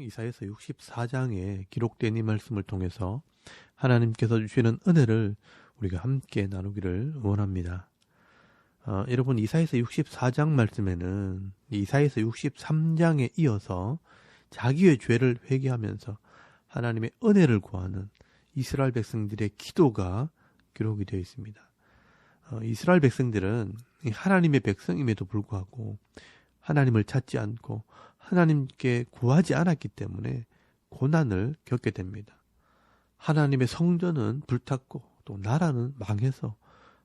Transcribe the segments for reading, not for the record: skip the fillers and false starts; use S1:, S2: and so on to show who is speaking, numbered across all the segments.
S1: 이사야서 64장에 기록된 이 말씀을 통해서 하나님께서 주시는 은혜를 우리가 함께 나누기를 원합니다. 여러분, 이사야서 64장 말씀에는 이사야서 63장에 이어서 자기의 죄를 회개하면서 하나님의 은혜를 구하는 이스라엘 백성들의 기도가 기록이 되어 있습니다. 이스라엘 백성들은 하나님의 백성임에도 불구하고 하나님을 찾지 않고 하나님께 구하지 않았기 때문에 고난을 겪게 됩니다. 하나님의 성전은 불탔고 또 나라는 망해서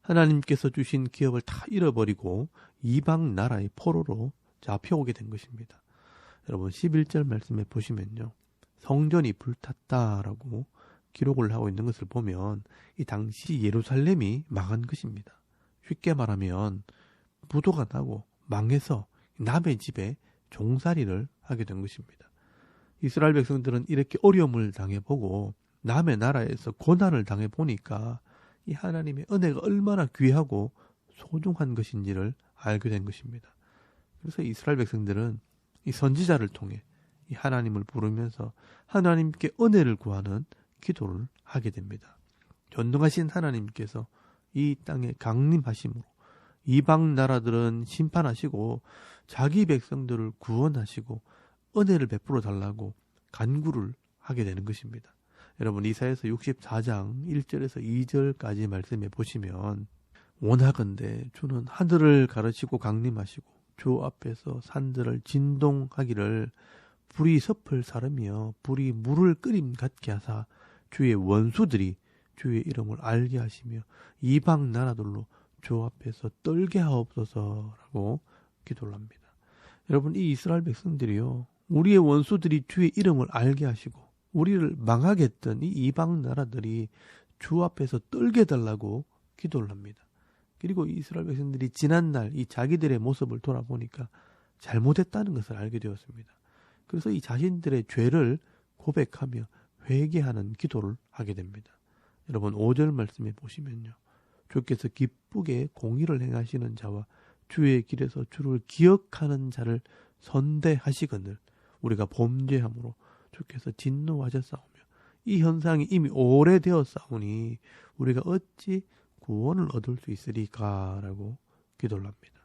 S1: 하나님께서 주신 기업을 다 잃어버리고 이방 나라의 포로로 잡혀오게 된 것입니다. 여러분 11절 말씀에 보시면요. 성전이 불탔다라고 기록을 하고 있는 것을 보면 이 당시 예루살렘이 망한 것입니다. 쉽게 말하면 부도가 나고 망해서 남의 집에 종살이를 하게 된 것입니다. 이스라엘 백성들은 이렇게 어려움을 당해보고 남의 나라에서 고난을 당해보니까 이 하나님의 은혜가 얼마나 귀하고 소중한 것인지를 알게 된 것입니다. 그래서 이스라엘 백성들은 이 선지자를 통해 이 하나님을 부르면서 하나님께 은혜를 구하는 기도를 하게 됩니다. 전능하신 하나님께서 이 땅에 강림하심으로 이방 나라들은 심판하시고 자기 백성들을 구원하시고 은혜를 베풀어 달라고 간구를 하게 되는 것입니다. 여러분 이사야서 64장 1절에서 2절까지 말씀해 보시면 원하건대 주는 하늘을 가르치고 강림하시고 주 앞에서 산들을 진동하기를 불이 섭을 사르며 불이 물을 끓임 같게 하사 주의 원수들이 주의 이름을 알게 하시며 이방 나라들로 주 앞에서 떨게 하옵소서라고 기도를 합니다. 여러분 이 이스라엘 백성들이요 우리의 원수들이 주의 이름을 알게 하시고 우리를 망하게 했던 이 이방 나라들이 주 앞에서 떨게 해달라고 기도를 합니다. 그리고 이스라엘 백성들이 지난날 이 자기들의 모습을 돌아보니까 잘못했다는 것을 알게 되었습니다. 그래서 이 자신들의 죄를 고백하며 회개하는 기도를 하게 됩니다. 여러분 5절 말씀에 보시면요. 주께서 기쁘게 공의를 행하시는 자와 주의 길에서 주를 기억하는 자를 선대하시거늘 우리가 범죄함으로 주께서 진노하셨사오며 이 현상이 이미 오래되었사오니 우리가 어찌 구원을 얻을 수 있으리까 라고 기도를 합니다.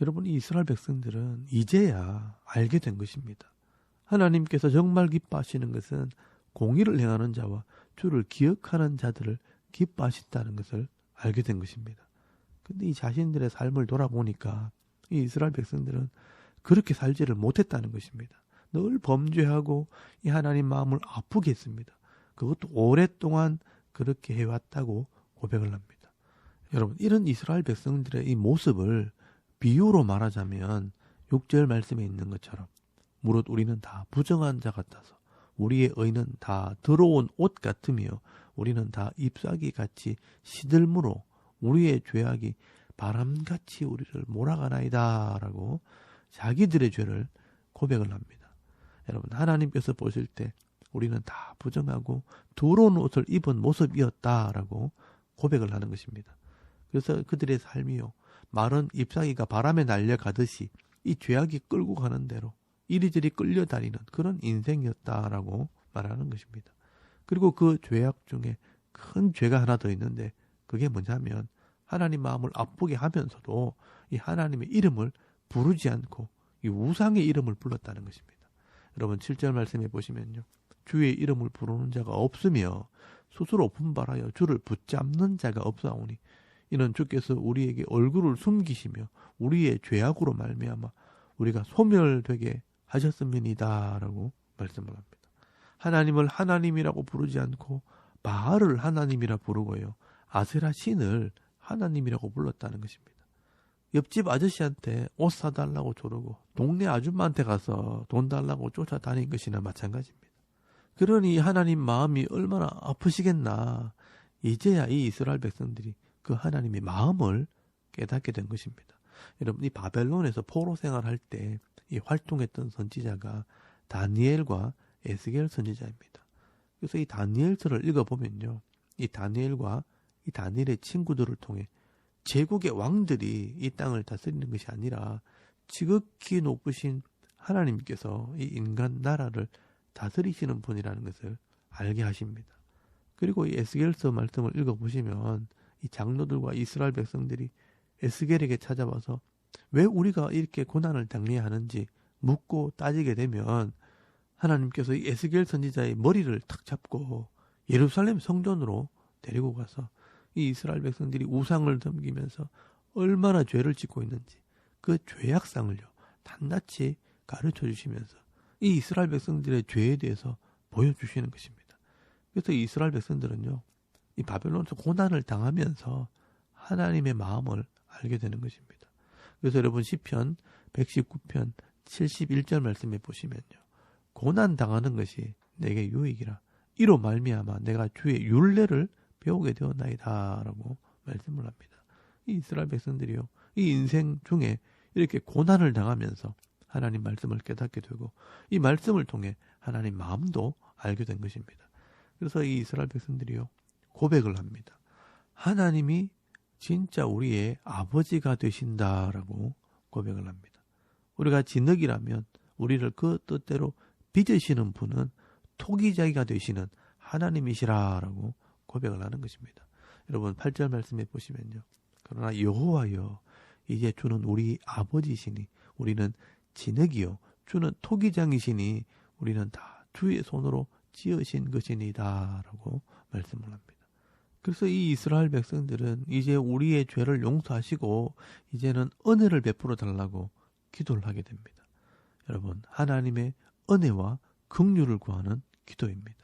S1: 여러분 이 이스라엘 백성들은 이제야 알게 된 것입니다. 하나님께서 정말 기뻐하시는 것은 공의를 행하는 자와 주를 기억하는 자들을 기뻐하신다는 것을 알게 된 것입니다. 근데 이 자신들의 삶을 돌아보니까 이 이스라엘 백성들은 그렇게 살지를 못했다는 것입니다. 늘 범죄하고 이 하나님 마음을 아프게 했습니다. 그것도 오랫동안 그렇게 해왔다고 고백을 합니다. 여러분 이런 이스라엘 백성들의 이 모습을 비유로 말하자면 6절 말씀에 있는 것처럼 무릇 우리는 다 부정한 자 같아서 우리의 의는 다 더러운 옷 같으며 우리는 다 잎사귀 같이 시들므로 우리의 죄악이 바람같이 우리를 몰아가나이다 라고 자기들의 죄를 고백을 합니다. 여러분 하나님께서 보실 때 우리는 다 부정하고 더러운 옷을 입은 모습이었다라고 고백을 하는 것입니다. 그래서 그들의 삶이요 마른 잎사귀가 바람에 날려가듯이 이 죄악이 끌고 가는 대로 이리저리 끌려다니는 그런 인생이었다라고 말하는 것입니다. 그리고 그 죄악 중에 큰 죄가 하나 더 있는데 그게 뭐냐면 하나님 마음을 아프게 하면서도 이 하나님의 이름을 부르지 않고 이 우상의 이름을 불렀다는 것입니다. 여러분 7절 말씀해 보시면요. 주의 이름을 부르는 자가 없으며 스스로 분발하여 주를 붙잡는 자가 없사오니 이는 주께서 우리에게 얼굴을 숨기시며 우리의 죄악으로 말미암아 우리가 소멸되게 하셨음이니이다 라고 말씀을 합니다. 하나님을 하나님이라고 부르지 않고 바알을 하나님이라 부르고요. 아세라 신을 하나님이라고 불렀다는 것입니다. 옆집 아저씨한테 옷 사달라고 조르고 동네 아줌마한테 가서 돈 달라고 쫓아다닌 것이나 마찬가지입니다. 그러니 하나님 마음이 얼마나 아프시겠나. 이제야 이 이스라엘 백성들이 그 하나님의 마음을 깨닫게 된 것입니다. 여러분 이 바벨론에서 포로 생활할 때 이 활동했던 선지자가 다니엘과 에스겔 선지자입니다. 그래서 이 다니엘서를 읽어보면요. 이 다니엘과 이 다니엘의 친구들을 통해 제국의 왕들이 이 땅을 다스리는 것이 아니라 지극히 높으신 하나님께서 이 인간 나라를 다스리시는 분이라는 것을 알게 하십니다. 그리고 이 에스겔서 말씀을 읽어보시면 이 장로들과 이스라엘 백성들이 에스겔에게 찾아와서 왜 우리가 이렇게 고난을 당해야 하는지 묻고 따지게 되면 하나님께서 이 에스겔 선지자의 머리를 탁 잡고 예루살렘 성전으로 데리고 가서 이 이스라엘 백성들이 우상을 섬기면서 얼마나 죄를 짓고 있는지 그 죄악상을요 낱낱이 가르쳐 주시면서 이 이스라엘 백성들의 죄에 대해서 보여주시는 것입니다. 그래서 이 이스라엘 백성들은요 이 바벨론에서 고난을 당하면서 하나님의 마음을 알게 되는 것입니다. 그래서 여러분 시편 119편 71절 말씀에 보시면요 고난 당하는 것이 내게 유익이라 이로 말미암아 내가 주의 율례를 배우게 되었나이다 라고 말씀을 합니다. 이 이스라엘 백성들이요 이 인생 중에 이렇게 고난을 당하면서 하나님 말씀을 깨닫게 되고 이 말씀을 통해 하나님 마음도 알게 된 것입니다. 그래서 이 이스라엘 백성들이요 고백을 합니다. 하나님이 진짜 우리의 아버지가 되신다라고 고백을 합니다. 우리가 진흙이라면 우리를 그 뜻대로 빚으시는 분은 토기자기가 되시는 하나님이시라라고 고백을 하는 것입니다. 여러분 8절 말씀에 보시면요. 그러나 여호와여 이제 주는 우리 아버지시니 우리는 진흙이요 주는 토기장이시니 우리는 다 주의 손으로 지으신 것이니다 라고 말씀을 합니다. 그래서 이 이스라엘 백성들은 이제 우리의 죄를 용서하시고 이제는 은혜를 베풀어 달라고 기도를 하게 됩니다. 여러분 하나님의 은혜와 긍휼을 구하는 기도입니다.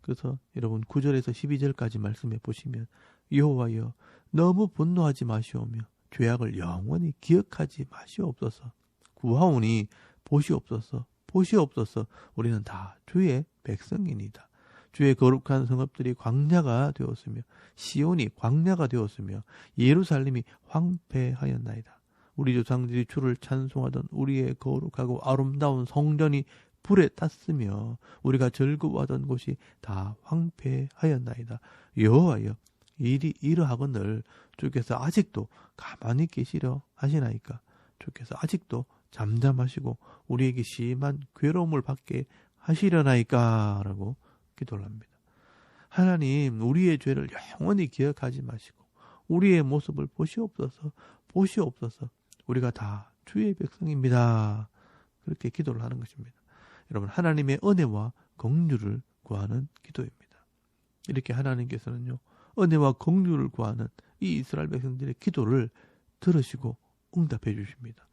S1: 그래서 여러분 9절에서 12절까지 말씀해 보시면 여호와여 너무 분노하지 마시오며 죄악을 영원히 기억하지 마시옵소서. 구하오니 보시옵소서 보시옵소서. 우리는 다 주의 백성이니다. 주의 거룩한 성읍들이 광야가 되었으며 시온이 광야가 되었으며 예루살렘이 황폐하였나이다. 우리 조상들이 주를 찬송하던 우리의 거룩하고 아름다운 성전이 불에 탔으며 우리가 즐거워하던 곳이 다 황폐하였나이다. 여호와여 일이 이러하거늘 주께서 아직도 가만히 계시려 하시나이까. 주께서 아직도 잠잠하시고 우리에게 심한 괴로움을 받게 하시려나이까 라고 기도를 합니다. 하나님 우리의 죄를 영원히 기억하지 마시고 우리의 모습을 보시옵소서 보시옵소서. 우리가 다 주의 백성입니다. 그렇게 기도를 하는 것입니다. 여러분 하나님의 은혜와 긍휼을 구하는 기도입니다. 이렇게 하나님께서는요 은혜와 긍휼을 구하는 이 이스라엘 백성들의 기도를 들으시고 응답해 주십니다.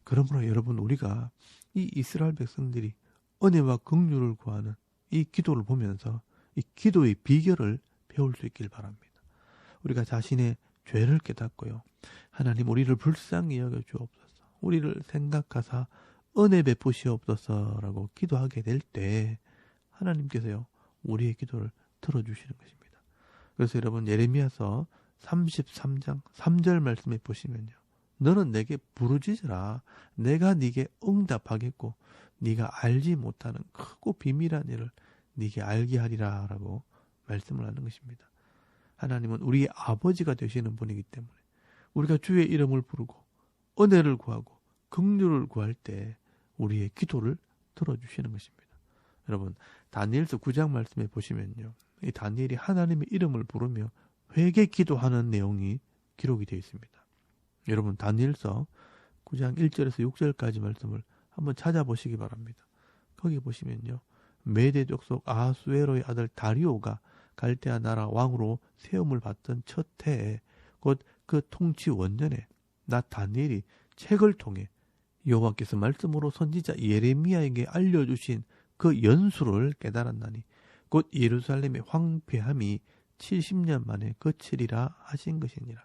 S1: 그러므로 여러분 우리가 이 이스라엘 백성들이 은혜와 긍휼을 구하는 이 기도를 보면서 이 기도의 비결을 배울 수 있길 바랍니다. 우리가 자신의 죄를 깨닫고요. 하나님 우리를 불쌍히 여겨 주옵소서. 우리를 생각하사 은혜 베푸시옵소서라고 기도하게 될 때 하나님께서요. 우리의 기도를 들어주시는 것입니다. 그래서 여러분 예레미야서 33장 3절 말씀에 보시면요. 너는 내게 부르짖으라. 내가 네게 응답하겠고 네가 알지 못하는 크고 비밀한 일을 네게 알게 하리라 라고 말씀을 하는 것입니다. 하나님은 우리의 아버지가 되시는 분이기 때문에 우리가 주의 이름을 부르고 은혜를 구하고 긍휼을 구할 때 우리의 기도를 들어주시는 것입니다. 여러분 다니엘서 9장 말씀에 보시면요. 이 다니엘이 하나님의 이름을 부르며 회개 기도하는 내용이 기록이 되어 있습니다. 여러분 다니엘서 9장 1절에서 6절까지 말씀을 한번 찾아보시기 바랍니다. 거기 보시면요. 메대 족속 아하수에로의 아들 다리오가 갈대아 나라 왕으로 세움을 받던 첫 해에 곧 그 통치 원년에 나 다니엘이 책을 통해 여호와께서 말씀으로 선지자 예레미야에게 알려주신 그 연수를 깨달았나니 곧 예루살렘의 황폐함이 70년 만에 그치리라 하신 것이니라.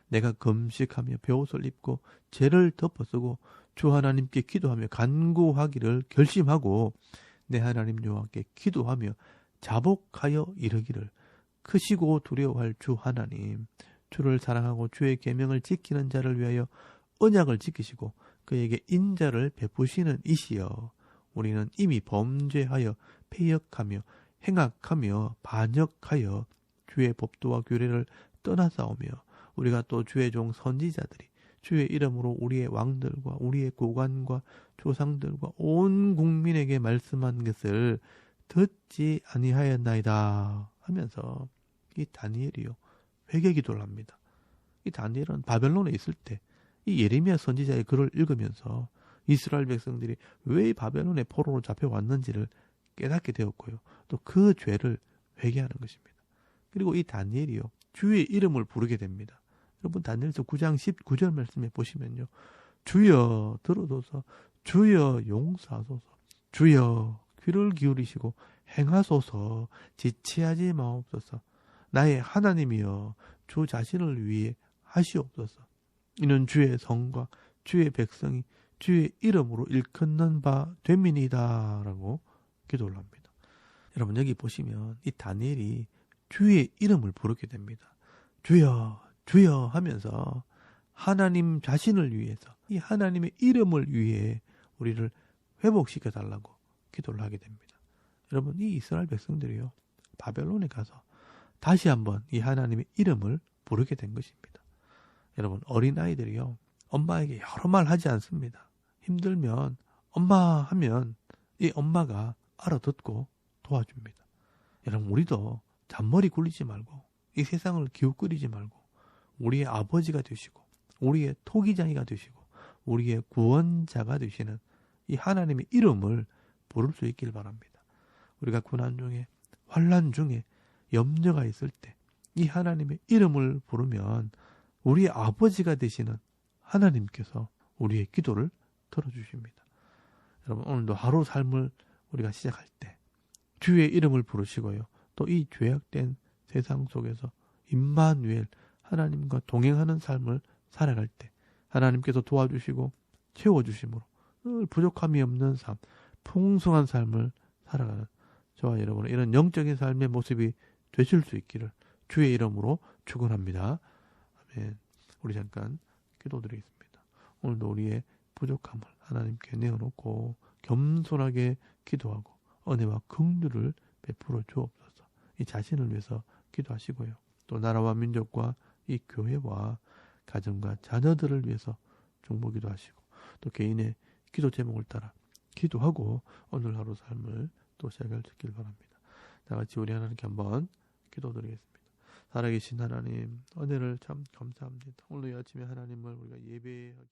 S1: 내가 금식하며 벼옷을 입고 죄를 덮어쓰고 주 하나님께 기도하며 간구하기를 결심하고 내 하나님 여호와께 기도하며 자복하여 이르기를 크시고 두려워할 주 하나님 주를 사랑하고 주의 계명을 지키는 자를 위하여 언약을 지키시고 그에게 인자를 베푸시는 이시여 우리는 이미 범죄하여 패역하며 행악하며 반역하여 주의 법도와 규례를 떠나싸우며 우리가 또 주의 종 선지자들이 주의 이름으로 우리의 왕들과 우리의 고관과 조상들과 온 국민에게 말씀한 것을 듣지 아니하였나이다 하면서 이 다니엘이요 회개 기도를 합니다. 이 다니엘은 바벨론에 있을 때 이 예레미야 선지자의 글을 읽으면서 이스라엘 백성들이 왜 바벨론의 포로로 잡혀왔는지를 깨닫게 되었고요. 또 그 죄를 회개하는 것입니다. 그리고 이 다니엘이요 주의 이름을 부르게 됩니다. 여러분 다니엘서 9장 19절 말씀에 보시면요. 주여 들어소서, 주여 용서하소서, 주여 귀를 기울이시고 행하소서, 지체하지 마옵소서. 나의 하나님이여 주 자신을 위해 하시옵소서. 이는 주의 성과 주의 백성이 주의 이름으로 일컫는 바 됨이니이다 라고 기도를 합니다. 여러분 여기 보시면 이 다니엘이 주의 이름을 부르게 됩니다. 주여 주여 하면서 하나님 자신을 위해서 이 하나님의 이름을 위해 우리를 회복시켜 달라고 기도를 하게 됩니다. 여러분 이 이스라엘 백성들이요 바벨론에 가서 다시 한번 이 하나님의 이름을 부르게 된 것입니다. 여러분 어린아이들이요 엄마에게 여러 말 하지 않습니다. 힘들면 엄마 하면 이 엄마가 알아듣고 도와줍니다. 여러분 우리도 잔머리 굴리지 말고 이 세상을 기웃거리지 말고 우리의 아버지가 되시고 우리의 토기장이가 되시고 우리의 구원자가 되시는 이 하나님의 이름을 부를 수 있길 바랍니다. 우리가 고난 중에 환난 중에 염려가 있을 때 이 하나님의 이름을 부르면 우리의 아버지가 되시는 하나님께서 우리의 기도를 들어주십니다. 여러분 오늘도 하루 삶을 우리가 시작할 때 주의 이름을 부르시고요. 또 이 죄악된 세상 속에서 임마누엘 하나님과 동행하는 삶을 살아갈 때 하나님께서 도와주시고 채워주심으로 늘 부족함이 없는 삶, 풍성한 삶을 살아가는 저와 여러분의 이런 영적인 삶의 모습이 되실 수 있기를 주의 이름으로 축원합니다. 아멘. 우리 잠깐 기도드리겠습니다. 오늘도 우리의 부족함을 하나님께 내어놓고 겸손하게 기도하고 은혜와 긍휼을 베풀어 주옵소서. 이 자신을 위해서 기도하시고요. 또 나라와 민족과 이 교회와 가정과 자녀들을 위해서 중보기도 하시고 또 개인의 기도 제목을 따라 기도하고 오늘 하루 삶을 또 시작할 수 있길 바랍니다. 다 같이 우리 하나님께 한번 기도드리겠습니다. 살아계신 하나님 은혜를 참 감사합니다. 오늘 이 아침에 하나님을 우리가 예배하게